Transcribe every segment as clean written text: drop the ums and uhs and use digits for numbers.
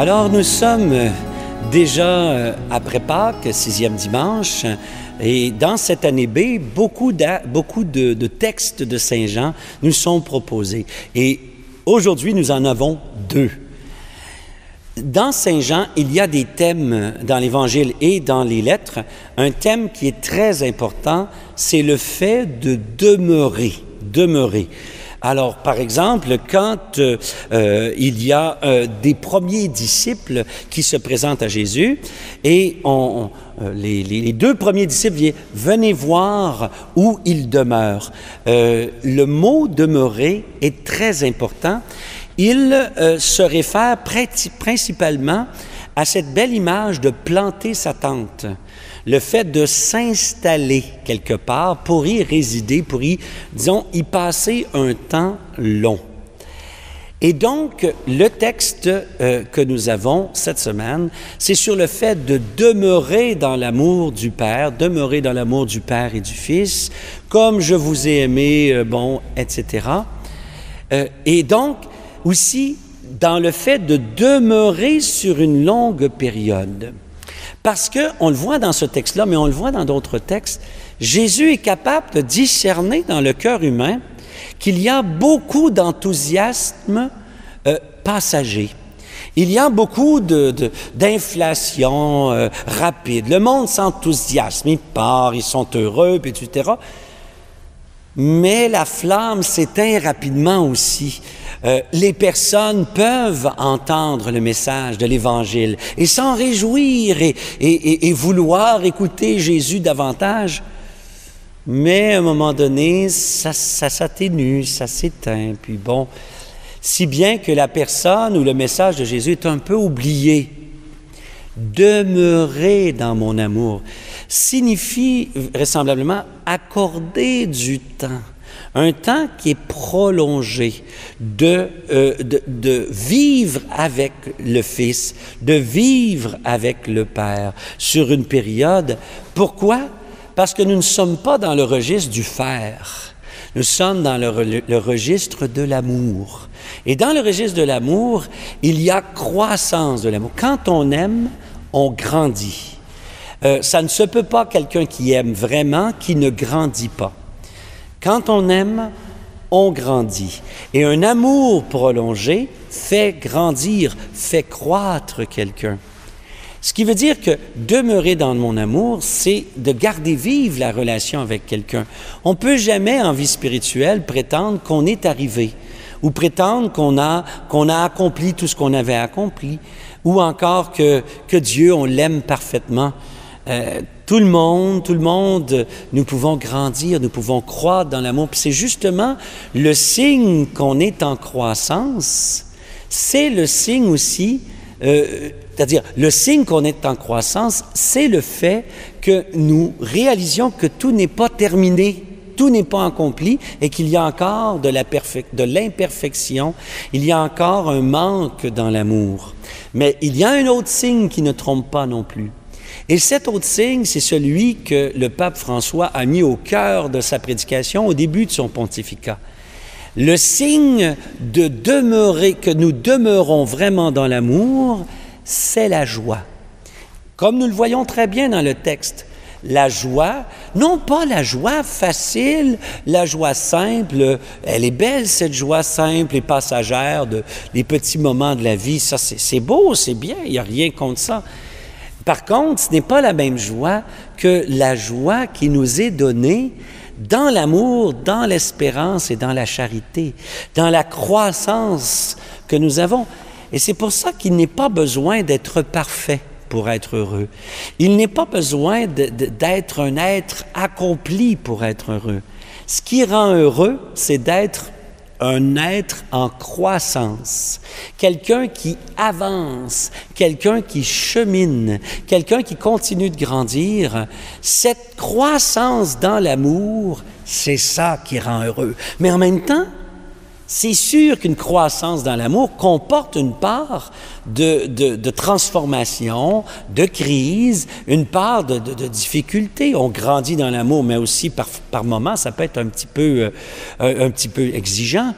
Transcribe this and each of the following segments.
Alors nous sommes déjà après Pâques, 6e dimanche, et dans cette année B, beaucoup de textes de Saint Jean nous sont proposés. Et aujourd'hui, nous en avons deux. Dans Saint Jean, il y a des thèmes dans l'Évangile et dans les lettres. Un thème qui est très important, c'est le fait de demeurer. Alors, par exemple, quand il y a des premiers disciples qui se présentent à Jésus et les deux premiers disciples disent « Venez voir où il demeure ». Le mot « demeurer » est très important. Il se réfère principalement à cette belle image de planter sa tente. Le fait de s'installer quelque part pour y résider, pour y passer un temps long. Et donc, le texte que nous avons cette semaine, c'est sur le fait de demeurer dans l'amour du Père, demeurer dans l'amour du Père et du Fils, comme je vous ai aimé, etc. Et donc, aussi, dans le fait de demeurer sur une longue période. Parce qu'on le voit dans ce texte-là, mais on le voit dans d'autres textes, Jésus est capable de discerner dans le cœur humain qu'il y a beaucoup d'enthousiasme passager. Il y a beaucoup d'inflation rapide. Le monde s'enthousiasme, il part, ils sont heureux, etc. Mais la flamme s'éteint rapidement aussi. Les personnes peuvent entendre le message de l'Évangile et s'en réjouir et vouloir écouter Jésus davantage. Mais à un moment donné, ça s'atténue, ça s'éteint. Puis bon, si bien que la personne ou le message de Jésus est un peu oublié. Demeurer dans mon amour signifie vraisemblablement accorder du temps. Un temps qui est prolongé, de vivre avec le Fils, de vivre avec le Père sur une période. Pourquoi? Parce que nous ne sommes pas dans le registre du faire. Nous sommes dans le registre de l'amour. Et dans le registre de l'amour, il y a croissance de l'amour. Quand on aime, on grandit. Ça ne se peut pas quelqu'un qui aime vraiment qui ne grandit pas. Quand on aime, on grandit. Et un amour prolongé fait grandir, fait croître quelqu'un. Ce qui veut dire que demeurer dans mon amour, c'est de garder vive la relation avec quelqu'un. On ne peut jamais, en vie spirituelle, prétendre qu'on est arrivé ou prétendre qu'on a accompli tout ce qu'on avait accompli ou encore que Dieu, on l'aime parfaitement. Tout le monde, nous pouvons grandir, nous pouvons croître dans l'amour. Puis c'est justement le signe qu'on est en croissance, c'est le signe aussi, c'est-à-dire le signe qu'on est en croissance, c'est le fait que nous réalisions que tout n'est pas terminé, tout n'est pas accompli et qu'il y a encore de l'imperfection, il y a encore un manque dans l'amour. Mais il y a un autre signe qui ne trompe pas non plus. Et cet autre signe, c'est celui que le pape François a mis au cœur de sa prédication au début de son pontificat. Le signe de demeurer, que nous demeurons vraiment dans l'amour, c'est la joie. Comme nous le voyons très bien dans le texte, la joie, non pas la joie facile, la joie simple, elle est belle cette joie simple et passagère, les petits moments de la vie, ça c'est beau, c'est bien, il n'y a rien contre ça. Par contre, ce n'est pas la même joie que la joie qui nous est donnée dans l'amour, dans l'espérance et dans la charité, dans la croissance que nous avons. Et c'est pour ça qu'il n'est pas besoin d'être parfait pour être heureux. Il n'est pas besoin d'être un être accompli pour être heureux. Ce qui rend heureux, c'est d'être un être en croissance, quelqu'un qui avance, quelqu'un qui chemine, quelqu'un qui continue de grandir. Cette croissance dans l'amour, c'est ça qui rend heureux. Mais en même temps, c'est sûr qu'une croissance dans l'amour comporte une part de transformation, de crise, une part de difficulté. On grandit dans l'amour, mais aussi par moments, ça peut être un petit peu exigeant.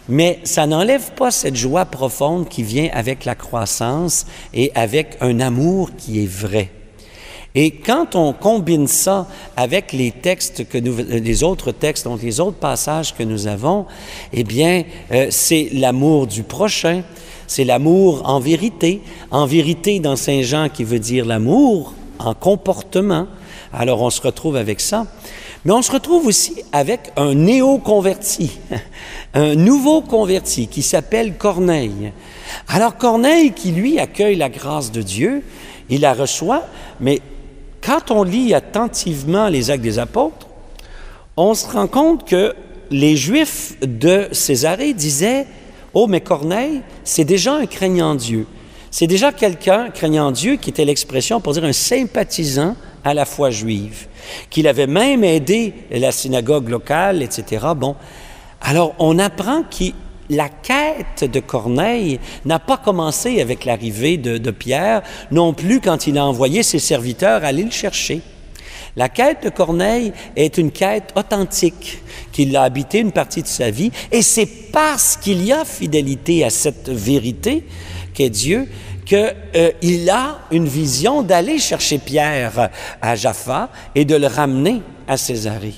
Mais ça n'enlève pas cette joie profonde qui vient avec la croissance et avec un amour qui est vrai. Et quand on combine ça avec les textes les autres textes, donc les autres passages que nous avons, eh bien, c'est l'amour du prochain, c'est l'amour en vérité dans Saint Jean qui veut dire l'amour en comportement. Alors on se retrouve avec ça. Mais on se retrouve aussi avec un néo-converti, un nouveau converti qui s'appelle Corneille. Alors Corneille qui, lui, accueille la grâce de Dieu, il la reçoit, mais quand on lit attentivement les Actes des Apôtres, on se rend compte que les Juifs de Césarée disaient « Oh, mais Corneille, c'est déjà un craignant Dieu. C'est déjà quelqu'un, craignant Dieu, qui était l'expression pour dire un sympathisant à la foi juive, qu'il avait même aidé la synagogue locale, etc. » Bon, alors on apprend que la quête de Corneille n'a pas commencé avec l'arrivée de Pierre, non plus quand il a envoyé ses serviteurs aller le chercher. La quête de Corneille est une quête authentique, qu'il a habité une partie de sa vie, et c'est parce qu'il y a fidélité à cette vérité qu'est Dieu, qu'il a une vision d'aller chercher Pierre à Jaffa et de le ramener à Césarée.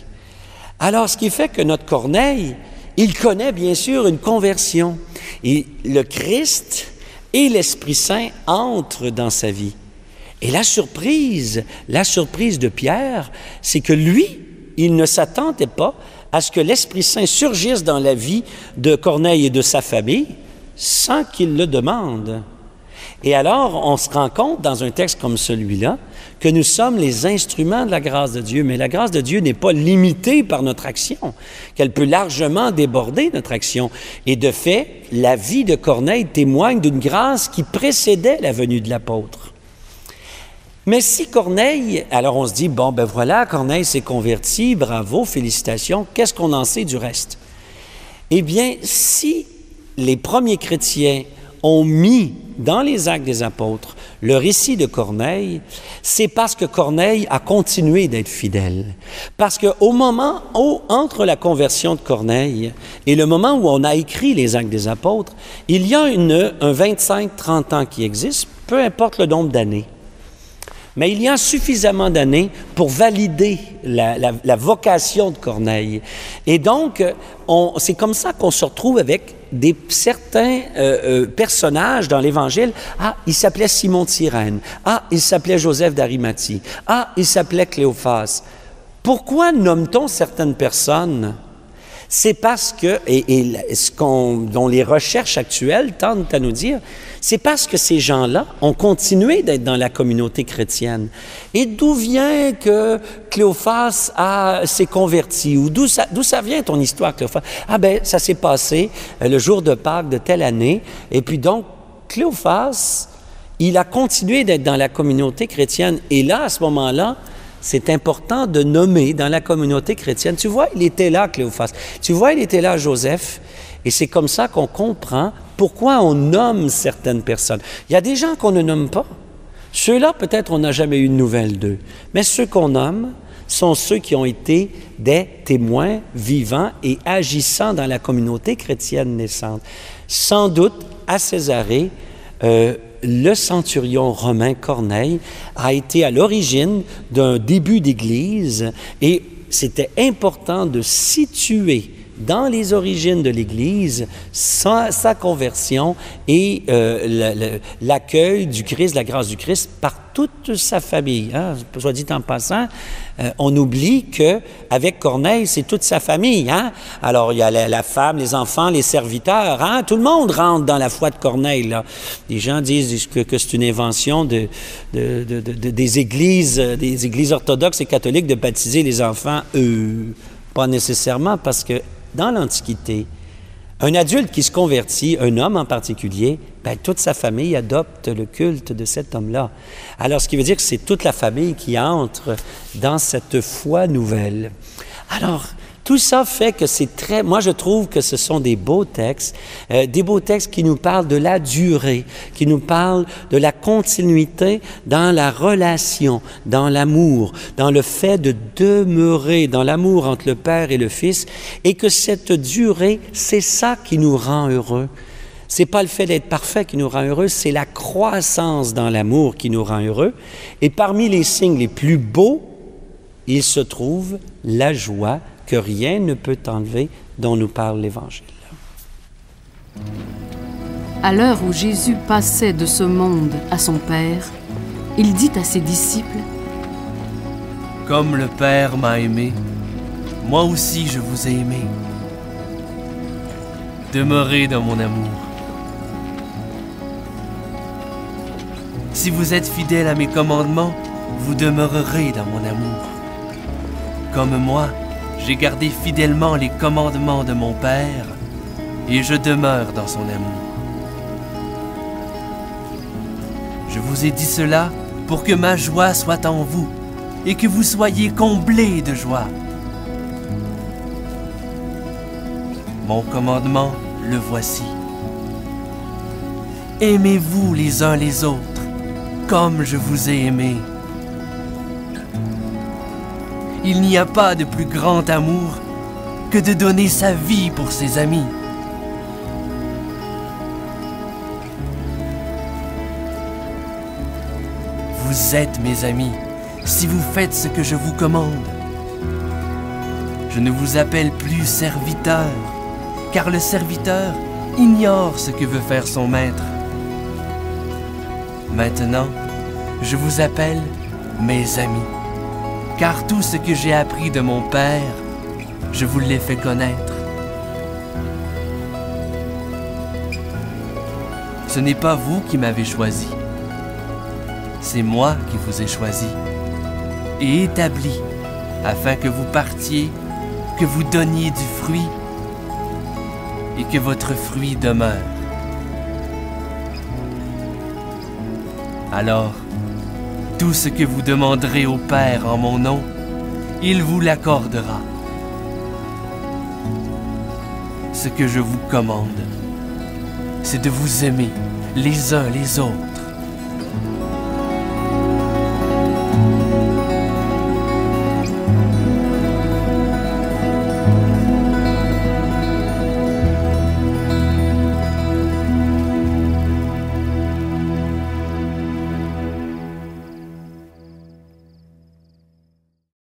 Alors, ce qui fait que notre Corneille, il connaît bien sûr une conversion. Et le Christ et l'Esprit Saint entrent dans sa vie. Et la surprise de Pierre, c'est que lui, il ne s'attendait pas à ce que l'Esprit Saint surgisse dans la vie de Corneille et de sa famille sans qu'il le demande. Et alors, on se rend compte dans un texte comme celui-là que nous sommes les instruments de la grâce de Dieu, mais la grâce de Dieu n'est pas limitée par notre action, qu'elle peut largement déborder notre action. Et de fait, la vie de Corneille témoigne d'une grâce qui précédait la venue de l'apôtre. Mais si Corneille, alors on se dit, bon, ben voilà, Corneille s'est converti, bravo, félicitations, qu'est-ce qu'on en sait du reste? Eh bien, si les premiers chrétiens ont mis dans les Actes des Apôtres le récit de Corneille, c'est parce que Corneille a continué d'être fidèle. Parce qu'au moment où, entre la conversion de Corneille et le moment où on a écrit les Actes des Apôtres, il y a un 25-30 ans qui existe, peu importe le nombre d'années. Mais il y a suffisamment d'années pour valider la vocation de Corneille. Et donc, c'est comme ça qu'on se retrouve avec certains personnages dans l'Évangile. Ah, il s'appelait Simon de Cyrène. Ah, il s'appelait Joseph d'Arimathie. Ah, il s'appelait Cléophas. Pourquoi nomme-t-on certaines personnes? C'est parce que, dont les recherches actuelles tentent à nous dire, c'est parce que ces gens-là ont continué d'être dans la communauté chrétienne. Et d'où vient que Cléophas s'est converti? Ou d'où ça vient ton histoire, Cléophas? Ah ben, ça s'est passé le jour de Pâques de telle année. Et puis donc, Cléophas, il a continué d'être dans la communauté chrétienne. Et là, à ce moment-là, c'est important de nommer dans la communauté chrétienne. Tu vois, il était là, Cléophas. Tu vois, il était là, Joseph. Et c'est comme ça qu'on comprend pourquoi on nomme certaines personnes. Il y a des gens qu'on ne nomme pas. Ceux-là, peut-être, on n'a jamais eu de nouvelles d'eux. Mais ceux qu'on nomme sont ceux qui ont été des témoins vivants et agissants dans la communauté chrétienne naissante. Sans doute, à Césarée, le centurion romain Corneille a été à l'origine d'un début d'Église et c'était important de situer dans les origines de l'Église sa conversion et l'accueil du Christ, la grâce du Christ par toute sa famille. Hein? Soit dit en passant, on oublie qu'avec Corneille, c'est toute sa famille. Hein? Alors, il y a la femme, les enfants, les serviteurs. Hein? Tout le monde rentre dans la foi de Corneille. Là. Les gens disent que c'est une invention des églises orthodoxes et catholiques de baptiser les enfants. Pas nécessairement, parce que dans l'Antiquité, un adulte qui se convertit, un homme en particulier, ben, toute sa famille adopte le culte de cet homme-là. Alors, ce qui veut dire que c'est toute la famille qui entre dans cette foi nouvelle. Alors, Tout ça fait que c'est très... Moi, je trouve que ce sont des beaux textes qui nous parlent de la durée, qui nous parlent de la continuité dans la relation, dans l'amour, dans le fait de demeurer dans l'amour entre le Père et le Fils, et que cette durée, c'est ça qui nous rend heureux. C'est pas le fait d'être parfait qui nous rend heureux, c'est la croissance dans l'amour qui nous rend heureux. Et parmi les signes les plus beaux, il se trouve la joie que rien ne peut enlever, dont nous parle l'Évangile. À l'heure où Jésus passait de ce monde à son Père, il dit à ses disciples: « Comme le Père m'a aimé, moi aussi je vous ai aimé. Demeurez dans mon amour. Si vous êtes fidèles à mes commandements, vous demeurerez dans mon amour. Comme moi, j'ai gardé fidèlement les commandements de mon Père et je demeure dans son amour. Je vous ai dit cela pour que ma joie soit en vous et que vous soyez comblés de joie. Mon commandement, le voici. Aimez-vous les uns les autres comme je vous ai aimé. Il n'y a pas de plus grand amour que de donner sa vie pour ses amis. Vous êtes mes amis si vous faites ce que je vous commande. Je ne vous appelle plus serviteur, car le serviteur ignore ce que veut faire son maître. Maintenant, je vous appelle mes amis. Car tout ce que j'ai appris de mon Père, je vous l'ai fait connaître. Ce n'est pas vous qui m'avez choisi, c'est moi qui vous ai choisi et établi afin que vous partiez, que vous donniez du fruit et que votre fruit demeure. Alors, tout ce que vous demanderez au Père en mon nom, il vous l'accordera. Ce que je vous commande, c'est de vous aimer les uns les autres,